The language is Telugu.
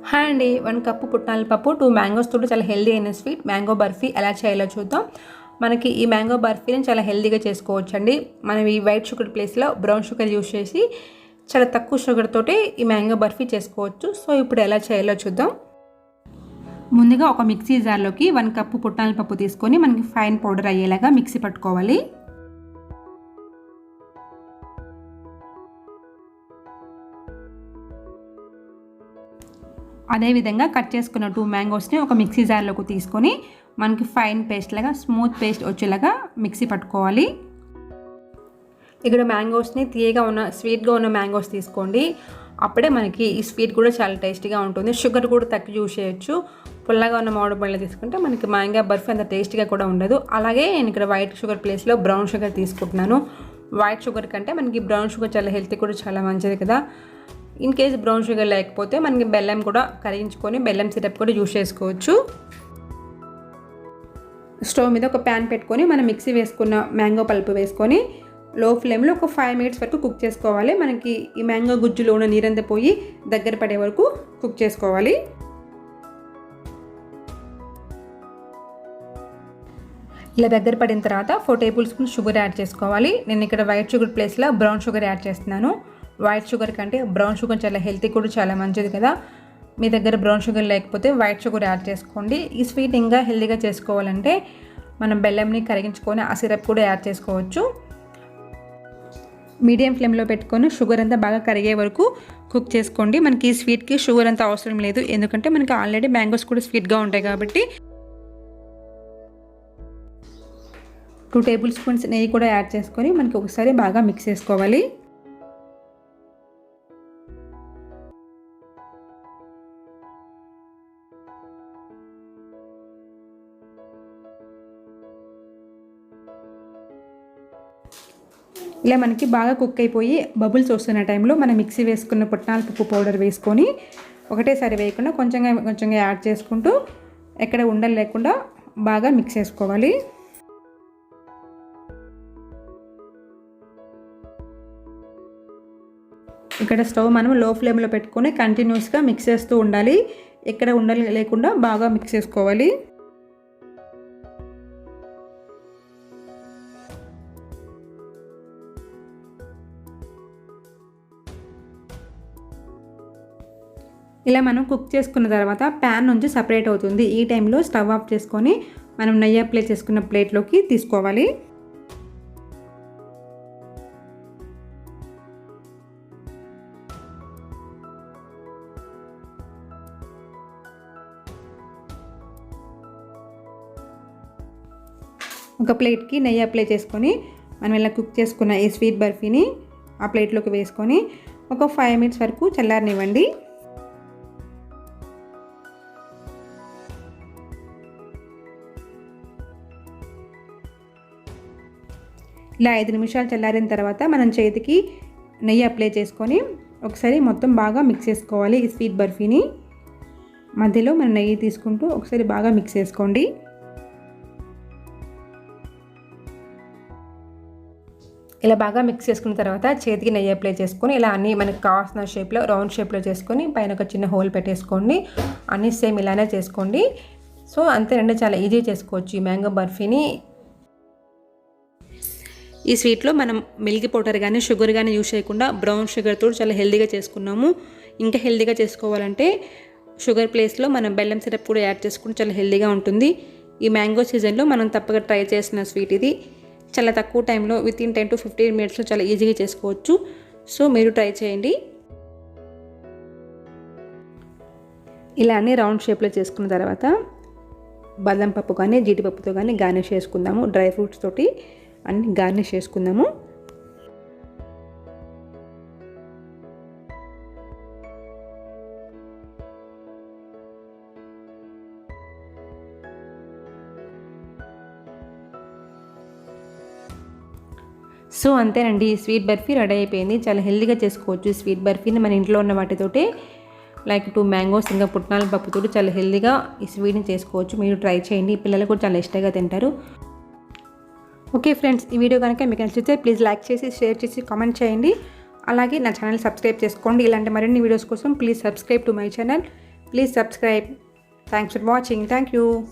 హాయ్ అండి, 1 కప్పు పుట్నాల పప్పు, 2 మ్యాంగోస్ తోటి చాలా హెల్దీ అయిన స్వీట్ మ్యాంగో బర్ఫీ ఎలా చేయాలో చూద్దాం. మనకి ఈ మ్యాంగో బర్ఫీని చాలా హెల్దీగా చేసుకోవచ్చు అండి. మనం ఈ వైట్ షుగర్ ప్లేస్లో బ్రౌన్ షుగర్ యూస్ చేసి చాలా తక్కువ షుగర్ తోటి ఈ మ్యాంగో బర్ఫీ చేసుకోవచ్చు. సో ఇప్పుడు ఎలా చేయాలో చూద్దాం. ముందుగా ఒక మిక్సీ జార్లోకి 1 కప్పు పుట్నాల పప్పు తీసుకొని మనకి ఫైన్ పౌడర్ అయ్యేలాగా మిక్సీ పట్టుకోవాలి. అదేవిధంగా కట్ చేసుకున్న 2 మ్యాంగోస్ని ఒక మిక్సీ జార్లోకి తీసుకొని మనకి ఫైన్ పేస్ట్ లాగా స్మూత్ పేస్ట్ వచ్చేలాగా మిక్సీ పట్టుకోవాలి. ఇక్కడ మ్యాంగోస్ని తీయగా ఉన్న స్వీట్గా ఉన్న మ్యాంగోస్ తీసుకోండి. అప్పుడే మనకి ఈ స్వీట్ కూడా చాలా టేస్టీగా ఉంటుంది. షుగర్ కూడా తక్కువ యూస్ చేయొచ్చు. పుల్లగా ఉన్న మామిడి పళ్ళు తీసుకుంటే మనకి మ్యాంగో బర్ఫీ అంత టేస్టీగా కూడా ఉండదు. అలాగే నేను ఇక్కడ వైట్ షుగర్ ప్లేస్లో బ్రౌన్ షుగర్ తీసుకుంటున్నాను. వైట్ షుగర్ కంటే మనకి బ్రౌన్ షుగర్ చాలా హెల్తీ కూడా చాలా మంచిది కదా. ఇన్ కేస్ బ్రౌన్ షుగర్ లేకపోతే మనకి బెల్లం కూడా కరిగించుకొని బెల్లం సిరప్ కూడా యూస్ చేసుకోవచ్చు. స్టవ్ మీద ఒక ప్యాన్ పెట్టుకొని మనం మిక్సీ వేసుకున్న మ్యాంగో పల్పు వేసుకొని లో ఫ్లేమ్లో ఒక 5 మినిట్స్ వరకు కుక్ చేసుకోవాలి. మనకి ఈ మ్యాంగో గుజ్జులో ఉన్న నీరంతా పోయి దగ్గర పడే వరకు కుక్ చేసుకోవాలి. ఇలా దగ్గర పడిన తర్వాత 4 టేబుల్ స్పూన్ షుగర్ యాడ్ చేసుకోవాలి. నేను ఇక్కడ వైట్ షుగర్ ప్లేస్లో బ్రౌన్ షుగర్ యాడ్ చేస్తున్నాను. వైట్ షుగర్ కంటే బ్రౌన్ షుగర్ చాలా హెల్తీ కూడా చాలా మంచిది కదా. మీ దగ్గర బ్రౌన్ షుగర్ లేకపోతే వైట్ షుగర్ యాడ్ చేసుకోండి. ఈ స్వీట్ ఇంకా హెల్తీగా చేసుకోవాలంటే మనం బెల్లంని కరిగించుకొని ఆ సిరప్ కూడా యాడ్ చేసుకోవచ్చు. మీడియం ఫ్లేమ్లో పెట్టుకొని షుగర్ అంతా బాగా కరిగే వరకు కుక్ చేసుకోండి. మనకి ఈ స్వీట్కి షుగర్ అంతా అవసరం లేదు, ఎందుకంటే మనకి ఆల్రెడీ మ్యాంగోస్ కూడా స్వీట్గా ఉంటాయి కాబట్టి. 2 టేబుల్ స్పూన్స్ నెయ్యి కూడా యాడ్ చేసుకొని మనకి ఒకసారి బాగా మిక్స్ చేసుకోవాలి. ఇలా మనకి బాగా కుక్ అయిపోయి బబుల్స్ వస్తున్న టైంలో మనం మిక్సీ వేసుకున్న పుట్నాల పప్పు పౌడర్ వేసుకొని ఒకటేసారి వేయకుండా కొంచెంగా యాడ్ చేసుకుంటూ ఎక్కడ ఉండలు లేకుండా బాగా మిక్స్ చేసుకోవాలి. ఇక్కడ స్టవ్ మనం లో ఫ్లేమ్లో పెట్టుకొని కంటిన్యూస్గా మిక్స్ చేస్తూ ఉండాలి. ఎక్కడ ఉండలు లేకుండా బాగా మిక్స్ చేసుకోవాలి. ఇలా మనం కుక్ చేసుకున్న తర్వాత ప్యాన్ నుంచి సపరేట్ అవుతుంది. ఈ టైంలో స్టవ్ ఆఫ్ చేసుకొని మనం నెయ్యి అప్లై చేసుకున్న ప్లేట్లోకి తీసుకోవాలి. ఒక ప్లేట్కి నెయ్యి అప్లై చేసుకొని మనం ఇలా కుక్ చేసుకున్న ఈ స్వీట్ బర్ఫీని ఆ ప్లేట్లోకి వేసుకొని ఒక 5 మినిట్స్ వరకు చల్లారనివ్వండి. ఇలా 5 నిమిషాలు చల్లారిన తర్వాత మనం చేతికి నెయ్యి అప్లై చేసుకొని ఒకసారి మొత్తం బాగా మిక్స్ చేసుకోవాలి. ఈ స్వీట్ బర్ఫీని మధ్యలో మనం నెయ్యి తీసుకుంటూ ఒకసారి బాగా మిక్స్ చేసుకోండి. ఇలా బాగా మిక్స్ చేసుకున్న తర్వాత చేతికి నెయ్యి అప్లై చేసుకొని ఇలా అన్నీ మనకు కావాల్సిన షేప్లో రౌండ్ షేప్లో చేసుకొని పైన ఒక చిన్న హోల్ పెట్టేసుకోండి. అన్నీ సేమ్ ఇలానే చేసుకోండి. సో అంతేనండి, చాలా ఈజీ చేసుకోవచ్చు ఈ మ్యాంగో బర్ఫీని. ఈ స్వీట్లో మనం మిల్క్ పౌడర్ కానీ షుగర్ కానీ యూస్ చేయకుండా బ్రౌన్ షుగర్తో చాలా హెల్దీగా చేసుకున్నాము. ఇంకా హెల్దీగా చేసుకోవాలంటే షుగర్ ప్లేస్లో మనం బెల్లం సిరప్ కూడా యాడ్ చేసుకుంటే చాలా హెల్దీగా ఉంటుంది. ఈ మ్యాంగో సీజన్లో మనం తప్పక ట్రై చేసిన స్వీట్ ఇది. చాలా తక్కువ టైంలో వితిన్ 10 to 15 మినిట్స్లో చాలా ఈజీగా చేసుకోవచ్చు. సో మీరు ట్రై చేయండి. ఇలా అన్ని రౌండ్ షేప్లో చేసుకున్న తర్వాత బాదం పప్పు కానీ జీడిపప్పుతో కానీ గార్నిష్ చేసుకుందాము. డ్రై ఫ్రూట్స్ తోటి అన్ని గార్నిష్ చేసుకుందాము. సో అంతేనండి, ఈ స్వీట్ బర్ఫీ రెడీ అయిపోయింది. చాలా హెల్దీగా చేసుకోవచ్చు ఈ స్వీట్ బర్ఫీని మన ఇంట్లో ఉన్న వాటితోటే. లైక్ 2 మ్యాంగోస్ ఇంకా పుట్నాల పప్పుతో చాలా హెల్దీగా ఈ స్వీట్ని చేసుకోవచ్చు. మీరు ట్రై చేయండి, పిల్లలు కూడా చాలా ఇష్టంగా తింటారు. ఓకే ఫ్రెండ్స్, ఈ వీడియో కనుక మీకు నచ్చితే ప్లీజ్ లైక్ చేసి షేర్ చేసి కామెంట్ చేయండి. అలాగే నా ఛానల్ సబ్స్క్రైబ్ చేసుకోండి. ఇలాంటి మరిన్ని వీడియోస్ కోసం please subscribe to my channel. Please subscribe. Thanks for watching. Thank you.